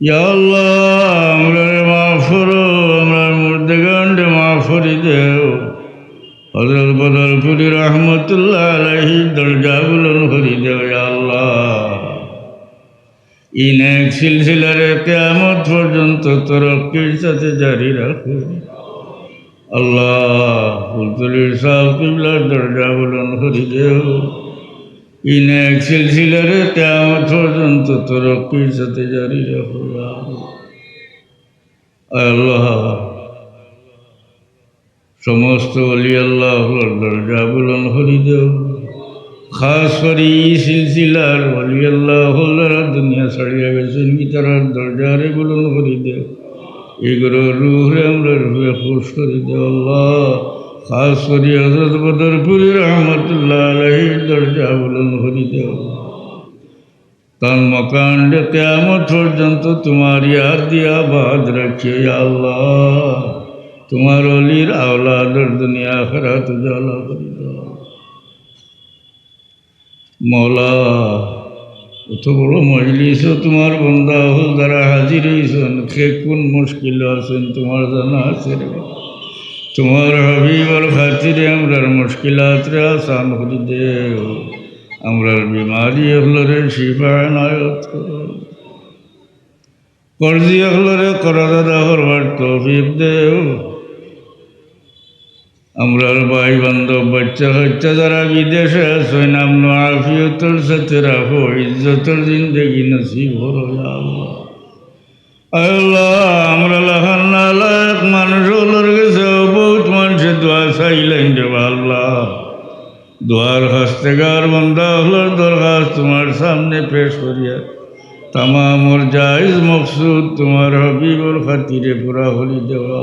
ইয়া আল্লাহ আমরারে মাফ করো, আমরার মুর্দেগানরে মাফ করি দেও। হযরত বদরপুরি রহমতুল্লাহ আলাইহি দরজা বুলন্দ করি দেও ইয়া আল্লাহ। ইনেক সিলসিলারে কিয়ামত পর্যন্ত তরক্কির সাথে জারি রাখো আল্লাহ। ফুলতলির সাহেব কিবলার দরজা বুলন্দ করি দেও। ইনেক সিলসিলারে কিয়ামত পর্যন্ত তরক্কির সাথে জারি রাখো আল্লাহ। সমস্ত ওলি আল্লাহর দরজা বুলন্দ করি দেও। খাস করে এই সিলসিলার ওলি আল্লাহরা দুনিয়া ছাড়িয়া গেছেন, তারার দরজারে বুলন্দ করি দেও। এগুলো রুহরে আমরা রুহে খুশ করে দেও আল্লাহ। খাস করে হযরত বদরপুরি রহমতুল্লাহ আলাইহির দরজা বুলন্দ করি দেও। তার মকানকে কিয়ামত পর্যন্ত তোমার ইয়াদ দিয়া বাদ রাখিয়ে আল্লাহ। তোমার অলির আওলাদের দুনিয়া আখিরাত উজালা করে দাও মওলা। অত বড় মজলিসও তোমার বান্দা হল যারা হাজির হয়েছেন, কে কোন মুশকিল আছেন তোমার জানা আছে রে। তোমার হাবিবর খাতিরে আমরার মুশকিলাতরে আসান করে দেও। আমরার বিমারি হলরে শিফা এনায়ত করো। কর্জি হলরে করদাদা করবার তৌফিক দেও। আমরার ভাই বান্ধব বাচ্চা কাচ্চা যারা বিদেশে আছেন, আমন আফিয়তর সাথে রাখো, ইজ্জতর জিন্দগি নসিব করো আল্লাহ। আল্লাহ আমরা লাখান নালায়ক মানুষ হলোর গেছে, বহুত মানুষের দোয়া চাইলেন যে আল্লাহ। দোয়ার হস্তেগার বান্দা হলোর দরখাস্ত তোমার সামনে পেশ করিয়া তামামর জায়েজ মকসুদ তোমার হাবিবর খাতিরে পুরা হলি দেওয়া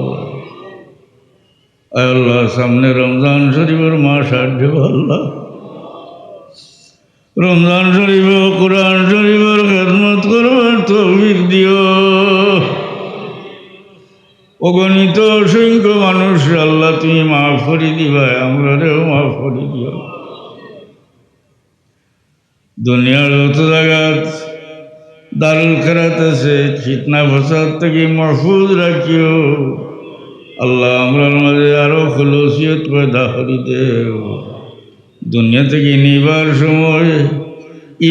আল্লাহ। সামনে রমজান শরীফের মাস আসবে আল্লাহ। রমজান শরীফ কোরআন শরীফের খেদমত করবার তৌফিক দিও। অগণিত অসংখ্য মানুষ আল্লাহ তুমি মাফ করে দিবা, আমরারেও মাফ করে দিও। দুনিয়ার যত জায়গাত দারুল খেরাত আছে, ফিতনা ফসাদ থেকে মাহফুজ রাখিও আল্লাহ। আমরার মাঝে আরো খুলুসিয়ত পয়দা করি দেও। দুনিয়া থেকে নিবার সময়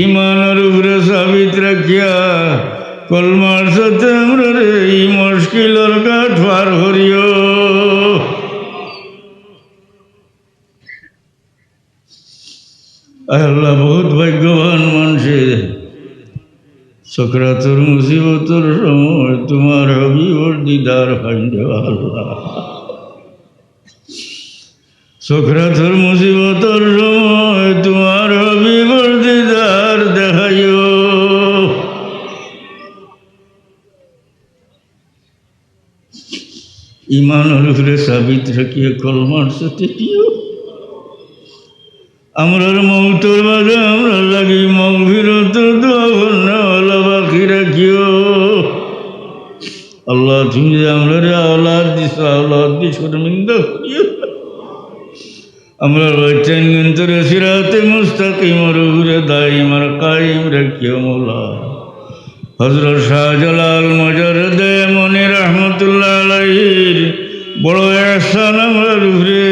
ইমানের উপরে সাবিত রাখিয়া কলমার সাথে আমরা এই মুশকিলের কাঠ পার করিও। আল্লাহ বহুত ভাগ্যবান মানুষের সকরাতুর মুসিবতর সময় তোমার হাবিবর দিদার পাইবে আল্লাহ। সকরাতুর মুসিবতর সময় তোমার হাবিবর দিদার দেখাইও। ইমানের উপরে সাবিত রাখিয়ে কলমার সাথে দিও। আমরার মৌতর মাঝে আমরা লাগি মাগফিরাত দোয়া করনেওয়ালা বাকি রাখিও আল্লাহ। তুমি যে আমরারে আওলাদ দিছো, আওলাদ দিয়ে শর্মিন্দা করিও। আমরার বাচ্চান গন্তরে সিরাতে মুস্তাকিমর উপরে দাইম আর কায়েম রাখিও মওলা। হযরত শাহজালাল মুজাররদে মনি রহমতুল্লাহ আলাইহির বড় ইহসান আমরার উপরে।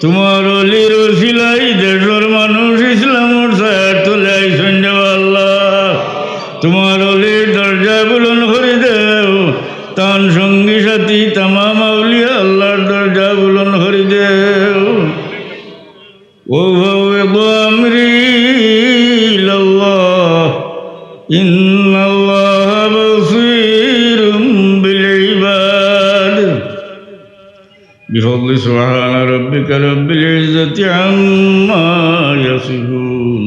তোমার অলির ওসিলাই দেশের মানুষ ইসলামের ছায়ার তলে আইসেন যে আল্লাহ। তোমার অলির দরজা বুলন্দ করে দেও। তান সঙ্গী সাথী তামাম আউলিয়া আল্লাহর দরজা বুলন্দ করে দেও। ও ফাওয়িদু আমরি ইলাল্লাহ ইন্নাল্লাহা বাসীরুম বিল ইবাদ। بفضل سبحان ربك رب العزة عما يصفون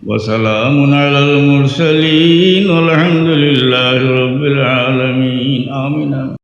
وسلام على المرسلين والحمد لله رب العالمين آمين.